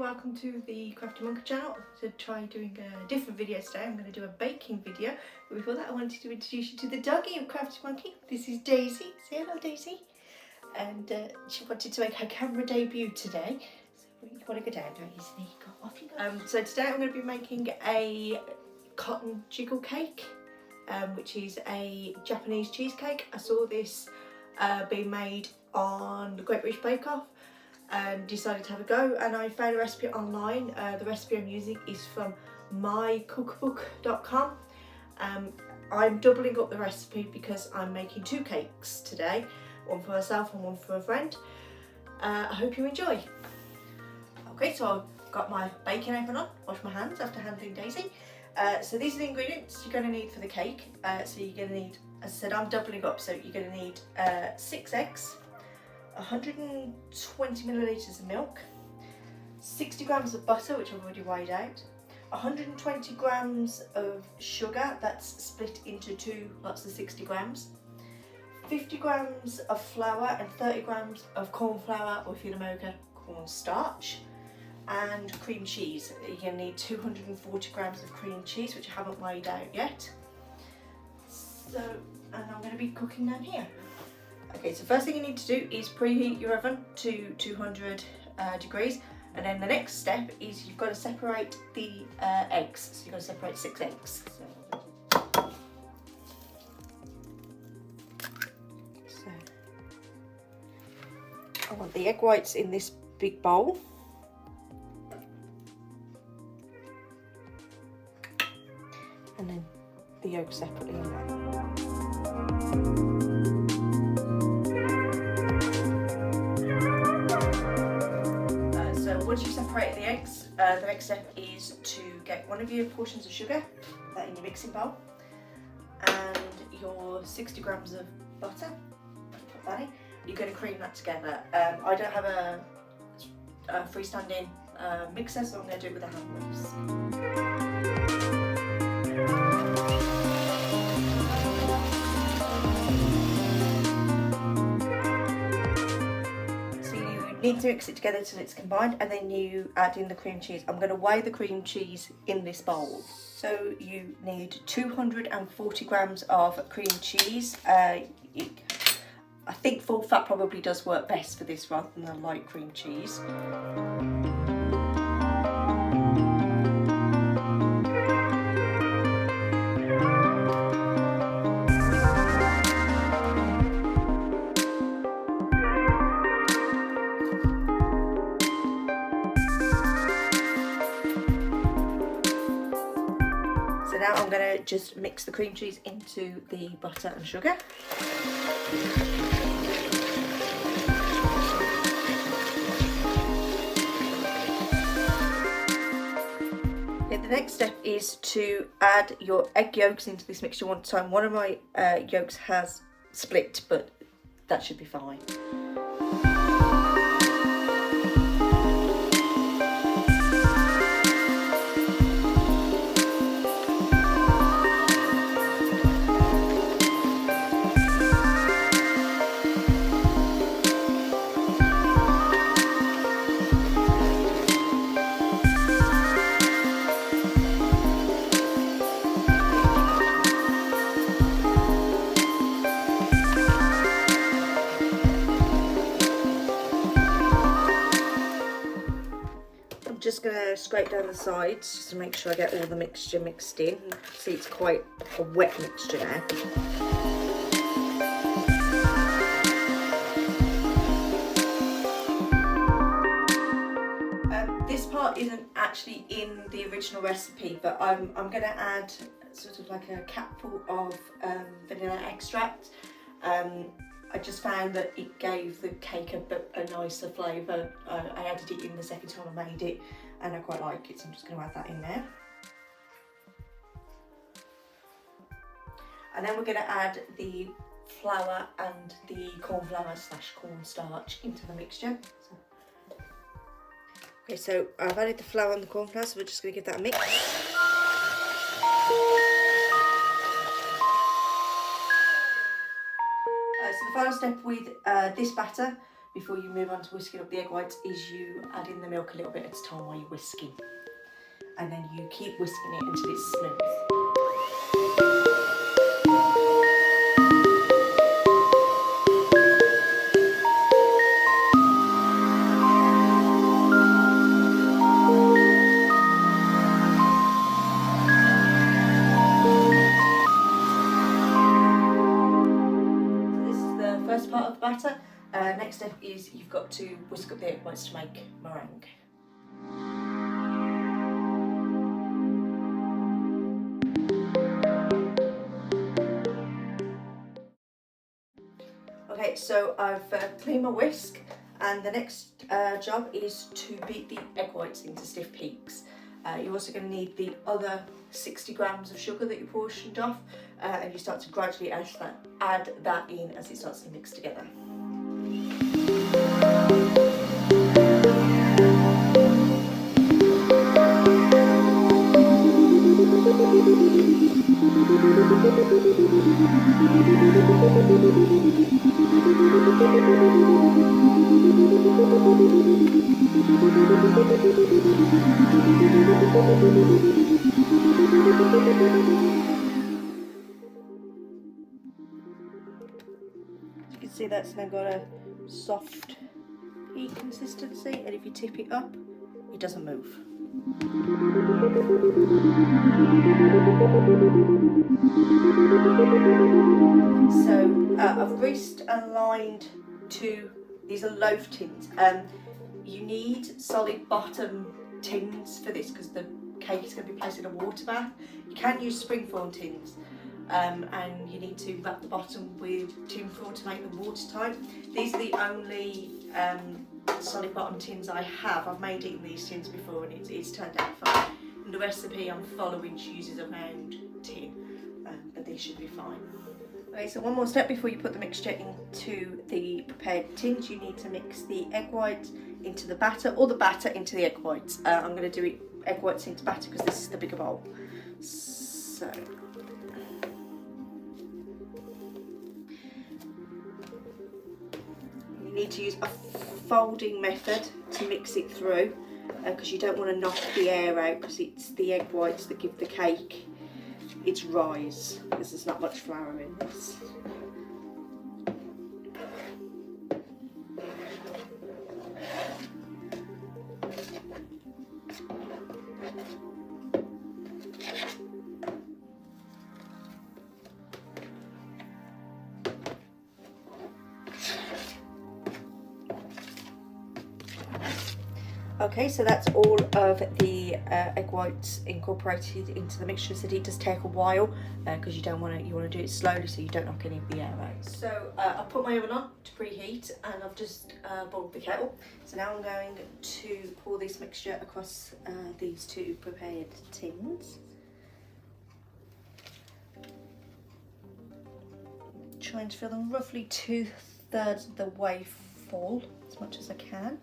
welcome to the Crafty Monkey channel. To try doing a different video today, I'm going to do a baking video. But before that, I wanted to introduce you to the doggy of Crafty Monkey. This is Daisy. Say hello, Daisy. And she wanted to make her camera debut today. So you want to go down, don't you, Sneak? Off you go. So today I'm going to be making a cotton jiggle cake, which is a Japanese cheesecake. I saw this being made on the Great British Bake Off and decided to have a go, and I found a recipe online. The recipe I'm using is from MaiCookBook.com. I'm doubling up the recipe because I'm making two cakes today, one for myself and one for a friend. I hope you enjoy. Okay, so I've got my baking apron on, wash my hands after handling Daisy. So these are the ingredients you're going to need for the cake. So you're going to need, as I said, I'm doubling up, so you're going to need 6 eggs, 120 millilitres of milk, 60 grams of butter, which I've already weighed out, 120 grams of sugar, that's split into two lots of 60 grams, 50 grams of flour and 30 grams of corn flour, or if you're in America, cornstarch, and cream cheese. You're going to need 240 grams of cream cheese, which I haven't weighed out yet. So, and I'm going to be cooking down here. Okay, so first thing you need to do is preheat your oven to 200 degrees, and then the next step is you've got to separate the eggs. So you've got to separate 6 eggs. So I want the egg whites in this big bowl. And then the yolk separately in there. Once you've separated the eggs, the next step is to get one of your portions of sugar, put that in your mixing bowl, and your 60 grams of butter, put that in. You're going to cream that together. I don't have a freestanding mixer, so I'm going to do it with a hand whisk. Need to mix it together till it's combined, and then you add in the cream cheese. I'm going to weigh the cream cheese in this bowl. So you need 240 grams of cream cheese. I think full fat probably does work best for this rather than the light cream cheese. So now I'm going to just mix the cream cheese into the butter and sugar. Okay, the next step is to add your egg yolks into this mixture one time. One of my yolks has split, but that should be fine. Just going to scrape down the sides just to make sure I get all the mixture mixed in. See, it's quite a wet mixture now. This part isn't actually in the original recipe, but I'm going to add sort of like a capful of vanilla extract. I just found that it gave the cake a nicer flavour. I added it in the second time I made it, and I quite like it, so I'm just going to add that in there. And then we're going to add the flour and the corn flour / cornstarch into the mixture. Okay, so I've added the flour and the corn flour, so we're just going to give that a mix. So the final step with this batter, before you move on to whisking up the egg whites is you add in the milk a little bit at a time while you're whisking. And then you keep whisking it until it's smooth. First part of the batter. Next step is you've got to whisk up the egg whites to make meringue. Okay, so I've cleaned my whisk, and the next job is to beat the egg whites into stiff peaks. You're also going to need the other 60 grams of sugar that you portioned off, and you start to gradually add that in as it starts to mix together. You can see that's now got a soft peak consistency, and if you tip it up, it doesn't move. So I've greased and lined these are loaf tins. You need solid bottom tins for this because the cake is going to be placed in a water bath. You can use springform tins, and you need to wrap the bottom with tin foil to make them watertight. These are the only solid bottom tins I have. I've made it in these tins before and it's turned out fine. And the recipe I'm following uses a round tin, but these should be fine. Okay, so one more step before you put the mixture into the prepared tins. You need to mix the egg whites into the batter, or the batter into the egg whites. I'm going to do it egg whites into batter because this is the bigger bowl. So you need to use a folding method to mix it through, because you don't want to knock the air out, because it's the egg whites that give the cake its rise, because there's not much flour in this. Okay, so that's all of the egg whites incorporated into the mixture. So it does take a while because you want to do it slowly so you don't knock any of the air out. So I put my oven on to preheat, and I've just boiled the kettle. So now I'm going to pour this mixture across these two prepared tins. Trying to fill them roughly 2/3 of the way full, as much as I can.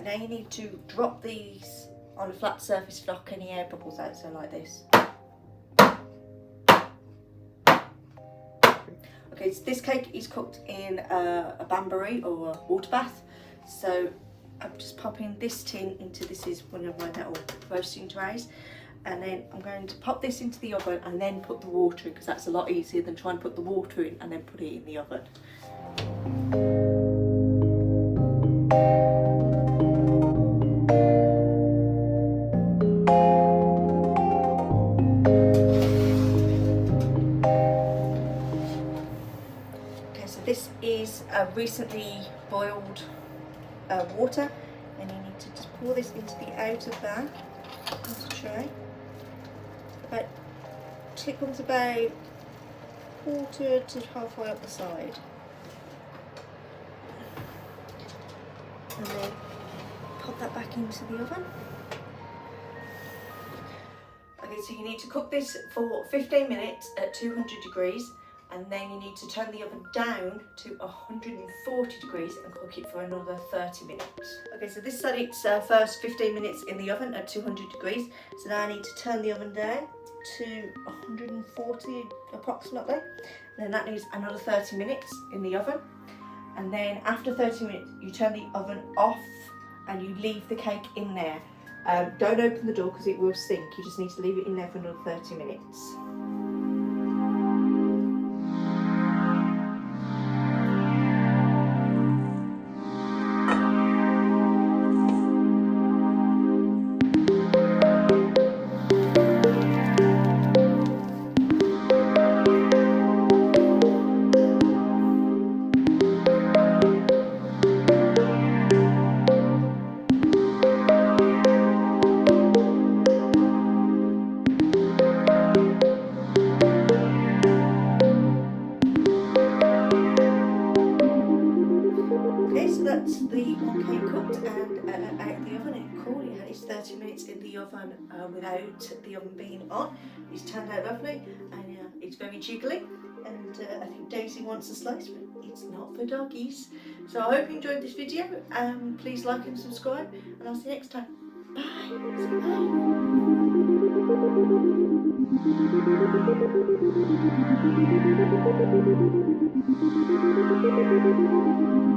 Now you need to drop these on a flat surface to knock any air bubbles out, so like this. Okay, so this cake is cooked in a bain-marie or a water bath. So I'm just popping this tin into, this is one of my little roasting trays. And then I'm going to pop this into the oven and then put the water in, because that's a lot easier than trying to put the water in and then put it in the oven. This is recently boiled water, and you need to just pour this into the outer bag of the tray. It comes about quarter to halfway up the side, and then pop that back into the oven. Okay, so you need to cook this for 15 minutes at 200 degrees. and then you need to turn the oven down to 140 degrees and cook it for another 30 minutes. Okay, so this said its first 15 minutes in the oven at 200 degrees, so now I need to turn the oven down to 140 approximately, and then that needs another 30 minutes in the oven, and then after 30 minutes you turn the oven off and you leave the cake in there. Don't open the door because it will sink, you just need to leave it in there for another 30 minutes. That's the one cake cooked and out of the oven and cool. It had its 30 minutes in the oven without the oven being on. It's turned out lovely, and it's very jiggly, and I think Daisy wants a slice, but it's not for doggies. So I hope you enjoyed this video. Please like and subscribe, and I'll see you next time. Bye. Say bye.